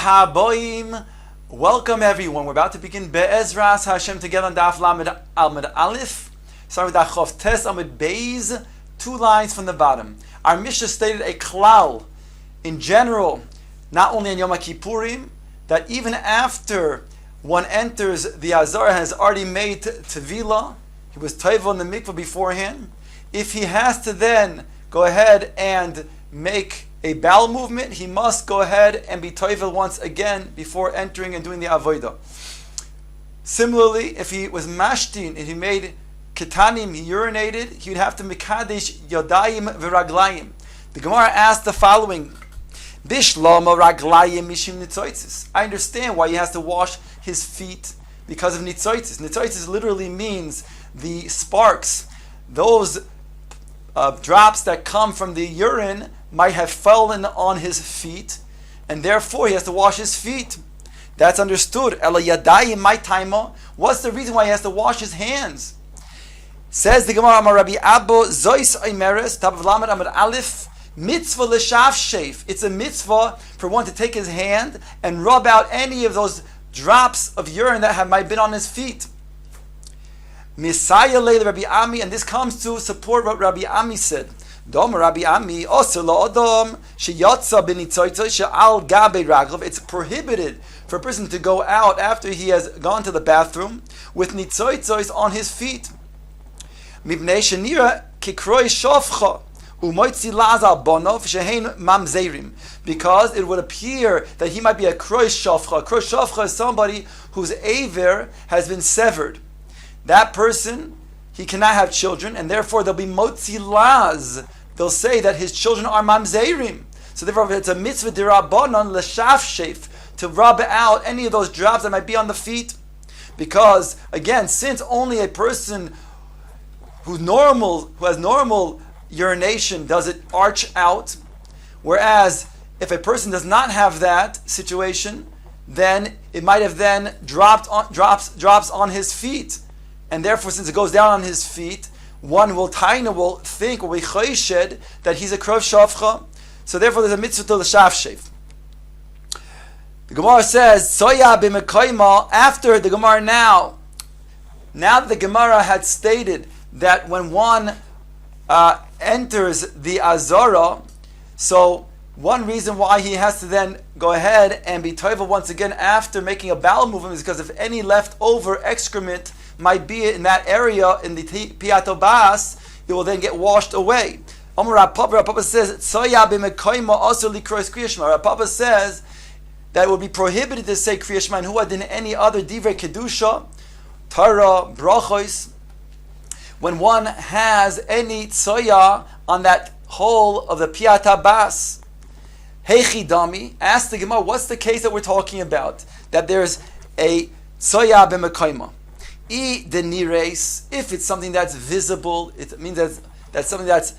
Haboim. Welcome everyone. We're about to begin Be'ezras Hashem together on Daf Lamed Almed Aleph. Starting with Achov Tes Amud Beis, 2 lines from the bottom. Our Mishnah stated a klal in general, not only in Yom Kippurim, that even after one enters the Azara has already made Tevilah, he was Taiva in the mikvah beforehand. If he has to then go ahead and make a bowel movement, he must go ahead and be toivel once again before entering and doing the avodah. Similarly, if he was mashtin, if he made ketanim, he urinated, he would have to mekadesh yodayim v'raglayim. The Gemara asked the following: Bishlama raglayim mishim nitzoitzis. I understand why he has to wash his feet because of nitzoitzis. Nitzoitzis literally means the sparks, those drops that come from the urine might have fallen on his feet, and therefore he has to wash his feet. That's understood. Ela yadayim my taima. What's the reason why he has to wash his hands? Says the Gemara, Amar Rabbi Abba Zois Aimeres Tav Lamed Amud Aleph Mitzvah l'shav sheif. It's a mitzvah for one to take his hand and rub out any of those drops of urine that might have been on his feet. Misaya le Rabbi Ami, and this comes to support what Rabbi Ami said. Dom Rabbi Ami also la'odom sheyatza b'nitzoytzoy she'al gabe raglav. It's prohibited for a person to go out after he has gone to the bathroom with nitzoytzoys on his feet. Mibnei shenira kikroi shofcha umoitzi lazal bonov shehein mamzerim, because it would appear that he might be a kroi shofcha. A kroi shofcha is somebody whose aver has been severed. That person, he cannot have children, and therefore there'll be motzi laz. They'll say that his children are mamzerim. So therefore it's a mitzvah dirabanan l'shaf sheif, to rub out any of those drops that might be on the feet. Because again, since only a person who has normal urination does it arch out, whereas if a person does not have that situation, then it might have then drops on his feet. And therefore, since it goes down on his feet, one will think, will be choished, that he's a krov shavcha. So therefore, there's a mitzvah to the shav sheif. The Gemara says, Soya b'mekoyma, after the Gemara now that the Gemara had stated that when one enters the Azara, so one reason why he has to then go ahead and be toivel once again after making a bowel movement is because if any leftover excrement might be in that area in the piato bas, it will then get washed away. Papa says Papa says that it would be prohibited to say Kriya Shema and Huad in any other divrei kedusha, Torah, brachos, when one has any tsoya on that hole of the piata bas. Heichi dami, ask the Gemara, what's the case that we're talking about? That there's a tsoya b'mekoyma. If it's something that's visible, it means that's something that's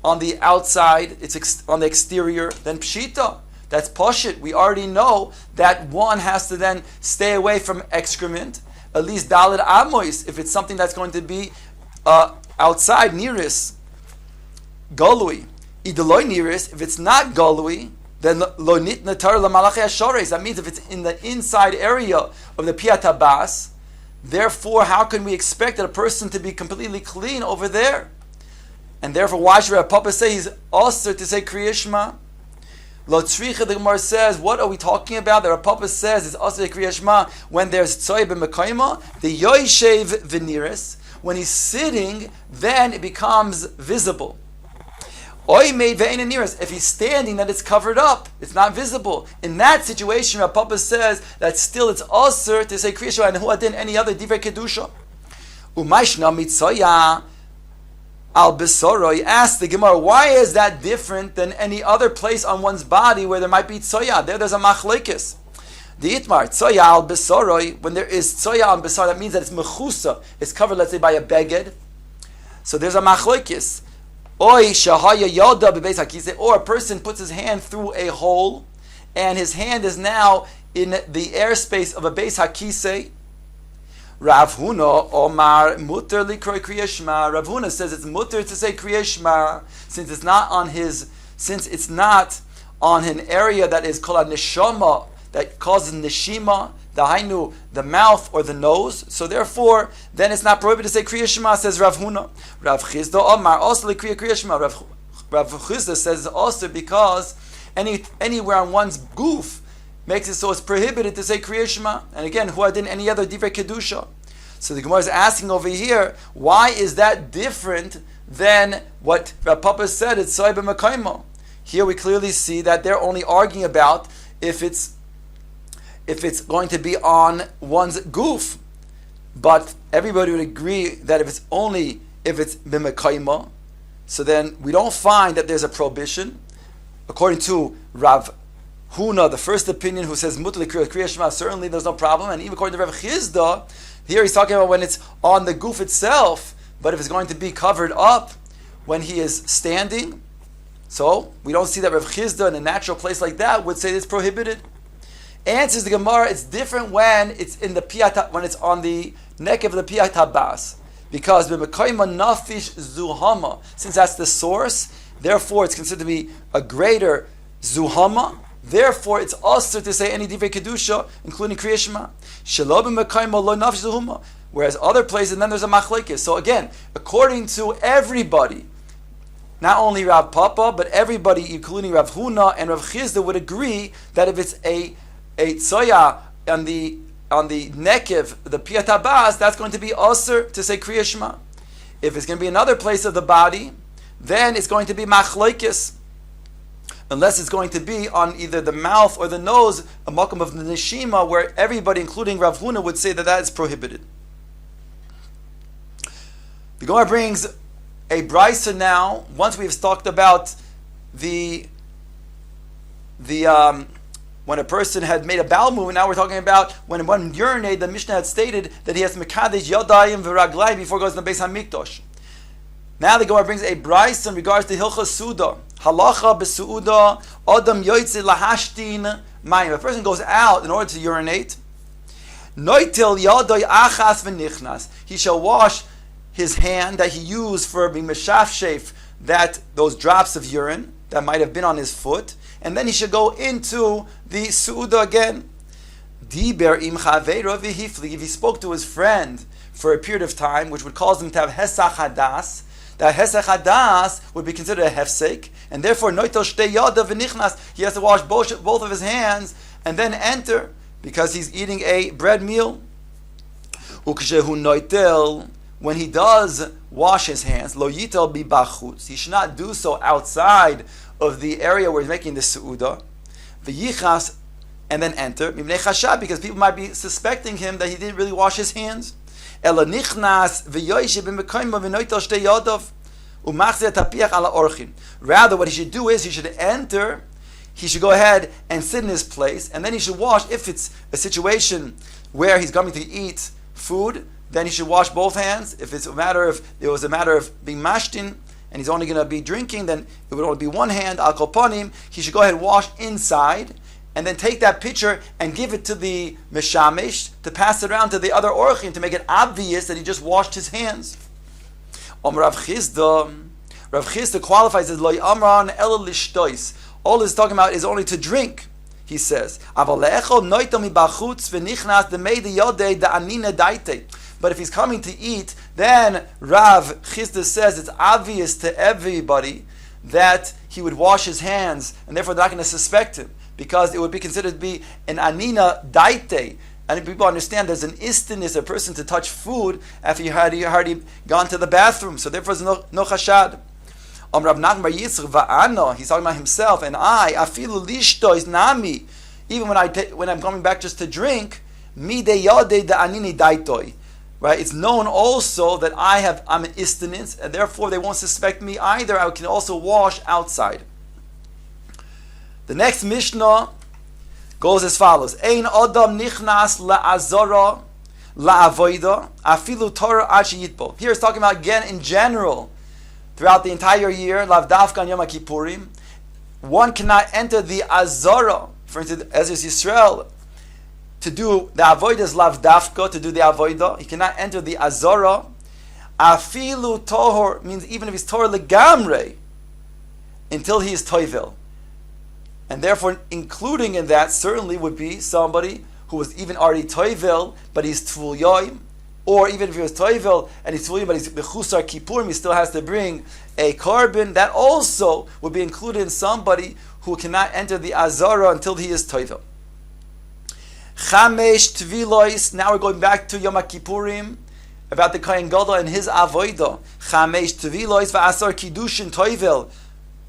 on the outside, it's on the exterior, then pshita, that's pashit. We already know that one has to then stay away from excrement, at least daled amois, if it's something that's going to be outside, niris, galui. Idoloi niris, if it's not galui, then lo nitna tar lamalachei hashores. That means if it's in the inside area of the piata bas, therefore, how can we expect that a person to be completely clean over there? And therefore, why should Rav Papa say he's also to say Kriya Shema? Lo tzricha, the Gemara says, what are we talking about? The Rav Papa says it's also Kriya Shema when there's tzoy b'mekoyma, the yoishev v'niris. When he's sitting, then it becomes visible. Oy made ve'ena niris. If he's standing, then it's covered up. It's not visible. In that situation, Rav Papa says that still it's also to say Kriya Shema and Huadin any other divrei kedusha. Umayshna mitzoya al besoroi. Ask the Gemara, why is that different than any other place on one's body where there might be tzoya? There's a machlekes. The itmar tzoya al besoroi. When there is tzoya al besor, that means that it's mechusa. It's covered, let's say, by a beged. So there's a machlekes. Or a person puts his hand through a hole, and his hand is now in the airspace of a beis hakisei. Rav Huna Omar muter likroi Kriya Shema. Rav Huna says it's muter to say Kriya Shema since it's not on an area that is called a neshama that causes neshima, the hainu, the mouth or the nose. So therefore, then it's not prohibited to say Kriya Shema, says Rav Huna. Rav Chizda Omar also Kriya Shema. Rav Chizda says also because anywhere on one's goof makes it so it's prohibited to say Kriya Shema. And again, huadin any other divrei kedusha. So the Gemara is asking over here, why is that different than what Rav Papa said? It's soy b'mekaymo. Here we clearly see that they're only arguing about if it's going to be on one's goof. But everybody would agree that if it's b'mekaymo, so then we don't find that there's a prohibition. According to Rav Huna, the first opinion, who says mutar Kriya Shema, certainly there's no problem. And even according to Rav Chizda, here he's talking about when it's on the goof itself, but if it's going to be covered up when he is standing. So we don't see that Rav Chizda in a natural place like that would say it's prohibited. Answers the Gemara, it's different when it's in the when it's on the neck of the piyat habas, because b'mekayma nafish zuhama, since that's the source, therefore it's considered to be a greater zuhama. Therefore, it's also to say any divrei kedusha, including Kriya Shema. Shelo b'mekayma lo nafish zuhama. Whereas other places, and then there's a machlekes. So again, according to everybody, not only Rav Papa, but everybody, including Rav Huna and Rav Chizda, would agree that if it's a tzoya on the nekev, the piyat habas, that's going to be aser to say Kriya Shema. If it's going to be another place of the body, then it's going to be machlekes. Unless it's going to be on either the mouth or the nose, a makom of the neshima, where everybody, including Rav Huna, would say that is prohibited. The Gemara brings a brisa now. Once we've talked about the when a person had made a bowel movement, now we're talking about when one urinated. The Mishnah had stated that he has mekadesh yadayim v'raglayim before he goes to the Beis Hamikdash. Now the Gemara brings a brisa in regards to Hilchas Suda. Halacha b'suuda adam yoytze lahashtin mayim. If a person goes out in order to urinate, noitil yadoy achas v'nichnas. He shall wash his hand that he used for being meshafshef, that those drops of urine that might have been on his foot, and then he should go into the suuda again. Diber im chaveiro v'hifli. If he spoke to his friend for a period of time, which would cause him to have hesach hadas, that hesach hadas would be considered a hefsek, and therefore noitel shtei yada v'nichnas. He has to wash both of his hands and then enter, because he's eating a bread meal. Ukshehu noitel. When he does wash his hands, lo yitel bi bachutz, he should not do so outside of the area where he's making the suuda. V'yichas, and then enter, mibnei chashab, because people might be suspecting him that he didn't really wash his hands. Ela nichnas v'yoysheb b'mekayma v'noitel shtei yadav u'machzeh tapiach ala orchim. Rather, what he should do is he should enter. He should go ahead and sit in his place, and then he should wash. If it's a situation where he's coming to eat food, then he should wash both hands. If it was a matter of being mashtin, and he's only going to be drinking, then it would only be one hand, al kopanim. He should go ahead and wash inside, and then take that pitcher and give it to the meshamesh to pass it around to the other orchim to make it obvious that he just washed his hands. Rav Chizda qualifies as lo amran ela lishtois. All he's talking about is only to drink. He says, but if he's coming to eat, then Rav Chizda says it's obvious to everybody that he would wash his hands, and therefore they're not going to suspect him, because it would be considered to be an anina daite. And people understand there's an istiness, a person to touch food after you had already gone to the bathroom. So therefore there's no chashad. Rav Nachman bar Yitzchak va'ano, he's talking about himself, and I, afilu lishto is nami, even when I'm coming back just to drink, mi de yode de anini daitoi. Right? It's known also that I'm an istinus, and therefore they won't suspect me either. I can also wash outside. The next Mishnah goes as follows: Ein adam nichnas la'azara la'avoida afilu Torah ad sheyitbo. Here it's talking about again in general throughout the entire year, lav dafka Yom Kippurim. One cannot enter the azara, for instance, as is Yisrael, to do the avoidas lav dafka, to do the avoida. He cannot enter the azara. Afilu tohor means even if he's tohor legamre, until he is toivel. And therefore, including in that certainly would be somebody who was even already toivel, but he's tvul yoim, or even if he was toivel and he's tvul yoim, but he's bechusar kippurim, he still has to bring a carbon. That also would be included in somebody who cannot enter the azara until he is toivel. Chamesh tvilois. Now we're going back to Yom Kippurim about the Kohen Gadol and his avodah. Chamesh tvilois va'asar kiddushin toivel.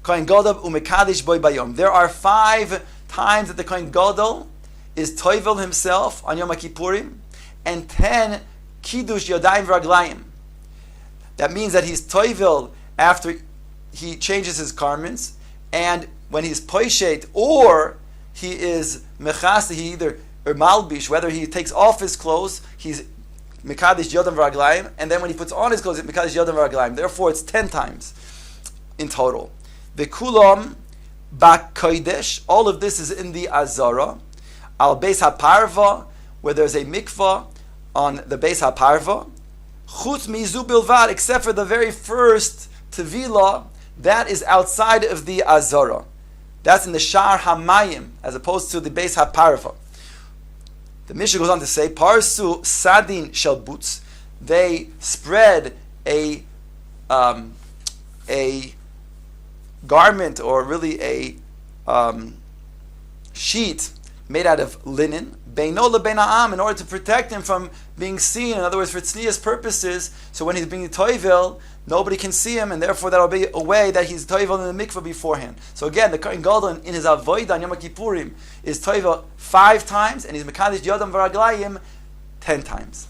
Kohen Gadol umekadesh boy bayom. There are 5 times that the Kohen Gadol is toivel himself on Yom Kippurim, and 10 kiddush yadayim v'raglayim. That means that he's toivel after he changes his garments, and when he's poishet, or he is mechas, he either or malbish, whether he takes off his clothes, he's mekadesh yodam v'raglayim, and then when he puts on his clothes, it's mekadesh yodam v'raglayim. Therefore, it's 10 times in total. V'kulam ba'kodesh. All of this is in the azara. Al beis haparva, where there's a mikvah on the beis haparva. Chutz mizu bilvad, except for the very first tevila, that is outside of the azara. That's in the shar hamayim, as opposed to the beis haparva. The Mishnah goes on to say, Parsu sadin shel butz. They spread a garment, or really a sheet made out of linen, beino lebein ha'am, in order to protect him from being seen. In other words, for tznius purposes. So when he's being toivel, nobody can see him, and therefore that'll be a way that he's toivel in the mikveh beforehand. So again, the Kohen Gadol in his avodah on Yom Kippurim is toivel 5 times, and he's mekadesh yodam v'raglayim 10 times.